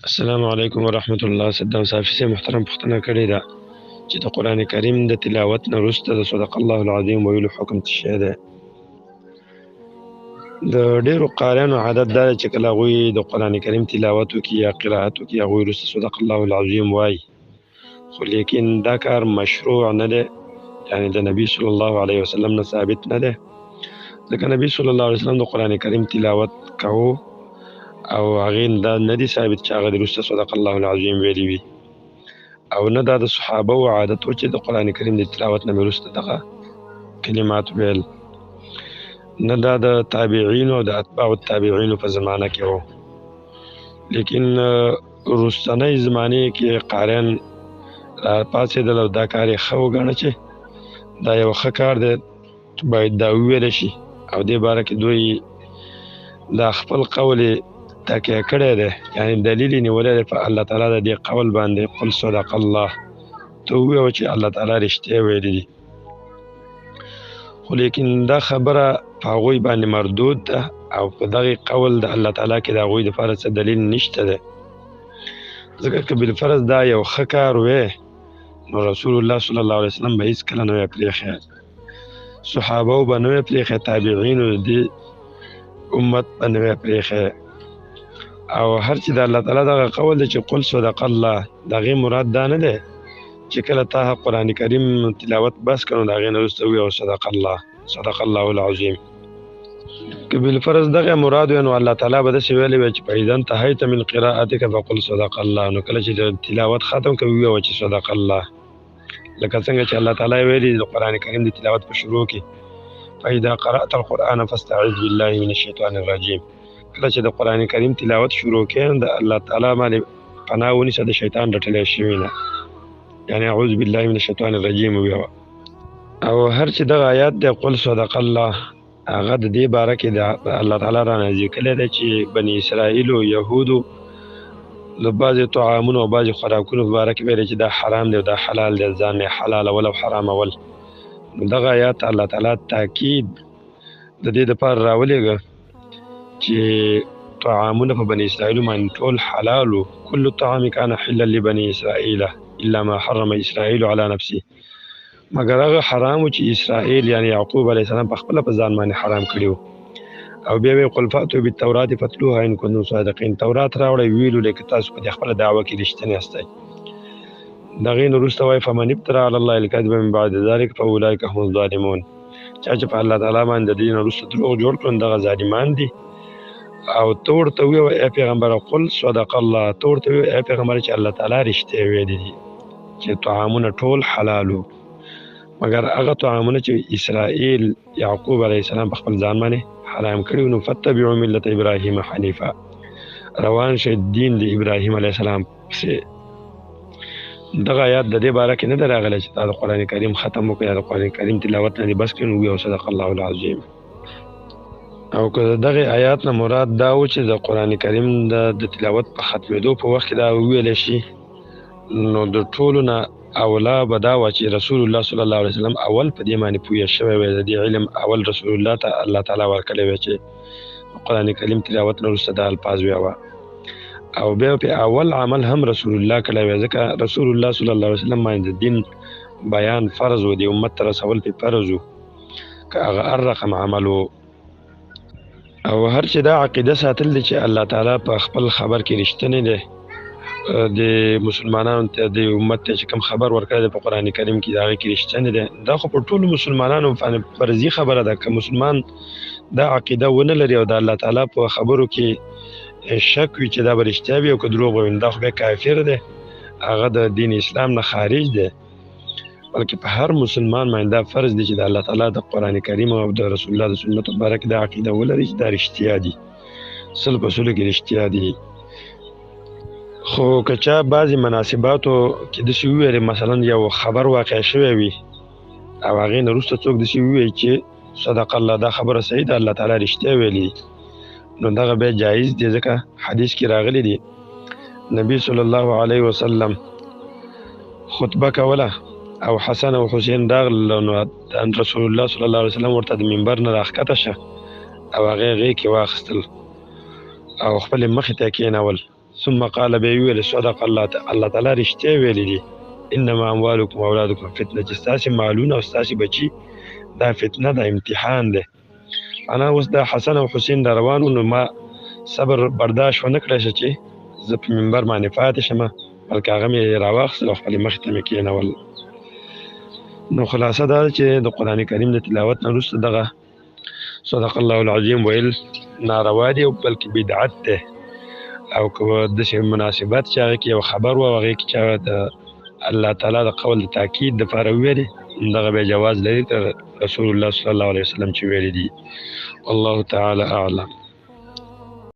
السلام علیکم ورحمت الله. صدام صافي سے محترم پوښتنه کړې ده چې د قرآن کریم د تلاوت نه وروسته د صدق الله العظیم ویلو حکم څه شی دی. د ډېرو قاریانو عادت دا دی چې کله هغوی د قرآن کریم تلاوت وکړي یا قرائت وکړي هغوی وروسته صدق الله العظیم وایي، خو لیکن دا کار مشروع نه دی، یعنې د نبي صلی الله علیه وسلم نه ثابت نه دی، ځکه نبي صلی الله علیه وسلم د قرآن کریم تلاوت کوو او هغې دا نه دي ثابت چې هغه د وروسته صدق الله العظیم ویلي وي، او نه دا د صحابه و عادت و چې د قرآن کریم د تلاوت نه وروسته دغه کلمات ویل، نه دا د تابعینو او د اتباع التابعینو په زمانه کې و. لیکن وروستنۍ زمانې کې قاریان راپاڅېدل او دا کار یې ښه وګڼه چې دا یو ښه کار دی، باید دا وویلی شي، او دې باره کې دوی دا خپل قول یې تکیه کړی دی، یعنې دلیل یې نیولی دی په الله تعالی د دې قول باندې قل صدق الله، ته ووایه چې الله تعالی رښتیا ویلي دي. خو لیکن دا خبره په هغوی باندې مردود ده او په دغې قول د الله تعالی کې د هغوی دپاره څه دلیل نشته دی، ځکه که بالفرض دا یو ښه کار وی نو رسول الله صلی الله علیه وسلم به هېڅکله نه وی پرېښی، صحابه به نه وی پرېښی، تابعینو د دې امت به نه وی پرېښی، او هر چې د الله تعالی دغه قول دی چې قل صدق الله، د هغې مراد دا نه دی چې کله تا قرآن کریم تلاوت بس کړو د هغې نه وروسته ووایه صدق الله، صدق الله العظیم. که بالفرض دغه مراد وی نو الله تعالی به داسې ویلی وی چې فاذا انتهیت من قراءتک فقل صدق الله، نو کله چې د تلاوت ختم کړو ووایه چې صدق الله، لکه څنګه چې الله تعالی ویلي د قرآن کریم د تلاوت په شروع کې فاذا قرأت القرآن فاستعذ بالله من الشیطان الرجیم، کله چې د قرآن کریم تلاوت شروع کړې د الله تعالی باندې پناه ونیسه د شیطان رټلی شوي نه، یعنې اعوذ بالله من الشیطان الرجیم ووایه. او هر چې دغه آیات دی قل صدق الله، هغه د دې باره کې د الله تعالی را نازل کړی دی چې بني اسرائیلو یهودو د بعضې طعامونو او بعضې خوراکونو په باره کې ویلي چې دا حرام دی او دا حلال دی، ځان یې حلالول او حرامول. نو دغه آیات الله تعالی تاکید د دې دپاره راولېږه چې طعامونه په بني اسرائیلو باندې ټول حلال و، کل الطعام کان حلا لبني اسرائیل الا ما حرم اسرائیل علی نفسه، مګر هغه حرام و چې اسرائیل یعنې یعقوب علیه السلام په خپله په ځان باندې حرام کړي و. او بیا وی قل فاتو بالتورات فتلوها ان کنتم صادقین، تورات راوړئ ویلو لکه تاسو په دې خپله دعوه کې رښتیني یاستئ. د هغې نه وروسته وایي فمن ابترا علی الله الکذب من بعد ذلک فاولئک هم الظالمون، چا چې په الله تعالی باندې د دې نه وروسته دروغ جوړ کړل دغه ظالمان دي. او ته ورته ووایه ای پیغمبره قل صدق الله، ته ورته ووایه ای پیغمبره چې الله تعالی رښتیا ویلي دي چې طعامونه ټول حلال و، مګر هغه طعامونه چې اسرائیل یعقوب علیه السلام په خپل ځان باندې حرام کړي نو فتبعوا ملت ابراهیم حنیفا، روان شئ دین د ابراهیم علیه السلام پسې. دغه آیات د دې باره کې نه دی راغلی چې تا د قرآن کریم ختم وکړې یا د قرآن کریم تلاوت نه دې بس کړي نو ووایه صدق الله العظیم. او که دغه آیات نه مراد دا و چې د قرآن کریم د تلاوت په ختمېدو په وخت کې دا وویلی شي نو د ټولو نه اولا به دا وه چې رسول الله صلی الله علیه وسلم اول په دې باندې پوه شوی وی، د دې علم اول رسول الله ته الله تعالی ورکړی وی چې قرآن کریم تلاوت نه وروسته دا الفاظ ویوه، او بیا په اول عمل هم رسول الله کړی وی، ځکه رسول الله صلی الله علیه وسلم باندې د دین بیان فرض و، د امت ته رسول پې فرض و، که هغه هر رقم عمل و. او هر چې دا عقیده ساتل دی چې الله تعالی په خپل خبر کې رښتینی دی، د مسلمانانو ته د امت ته چې کوم خبر ورکړی دی په قرآن کریم کې د هغې کې رښتینی دی، دا خو په ټولو مسلمانانو باندې فرضي خبره ده. که مسلمان دا عقیده ونه لري او د الله تعالی په خبرو کې شک وي چې دا به رښتیا وي او که دروغ وي دا خو بیا کافر دی، هغه د دین اسلام نه خارج دی. بلکې په هر مسلمان باندې دا فرض دی چې د الله تعالی د قرآن کریم او د رسول الله د سنتو په باره کې دا عقیده ولري چې دا رښتیا دي، سل په سلو کې رښتیا دي. خو که چا بعضې مناسباتو کې داسې وویلې، مثلا یو خبر واقع شوی وي او هغې نه وروسته څوک داسې ووایي چې صدق الله، دا خبره صحیح ده، الله تعالی رښتیا ویلي، نو دغه بیا جایز دی، ځکه حدیث کې راغلی دی نبی صلی الله علیه وسلم خطبه کوله او حسن او حسین راغلل، نو رسول الله صلی الله علیه وسلم ورته د منبر نه راښکته شه او هغې غېږ کې واخیستل او خپلې مخې ته یې کېنول ثم قال به ویل صدق الله تعالی رښتیا ویلي دي انما اموالکم اولادکم فتنه چې ستاسې مالونه او ستاسې بچي دا فتنه ده امتحان ده. انا اوس د حسن او حسین دا روانو نو ما صبر برداشت ونه کړی چې زه په منبر باندې پاتې شم بلکې هغه مې راواخیستل او خپلې مخې ته مې کېنول. نو خلاصه دا چې د قرآن کریم د تلاوت نه وروسته دغه صدق الله العظیم ویل ناروا دي او بلکې بدعت ده او که داسې مناسبت چې هغې کې یو خبر و او هغې کې چې هغه د الله تعالی د قول د تاکید دپاره وویلې دغه بیا جواز لري تر رسول الله صلی الله علیه وسلم چې ویلي دي. والله تعالی اعلم.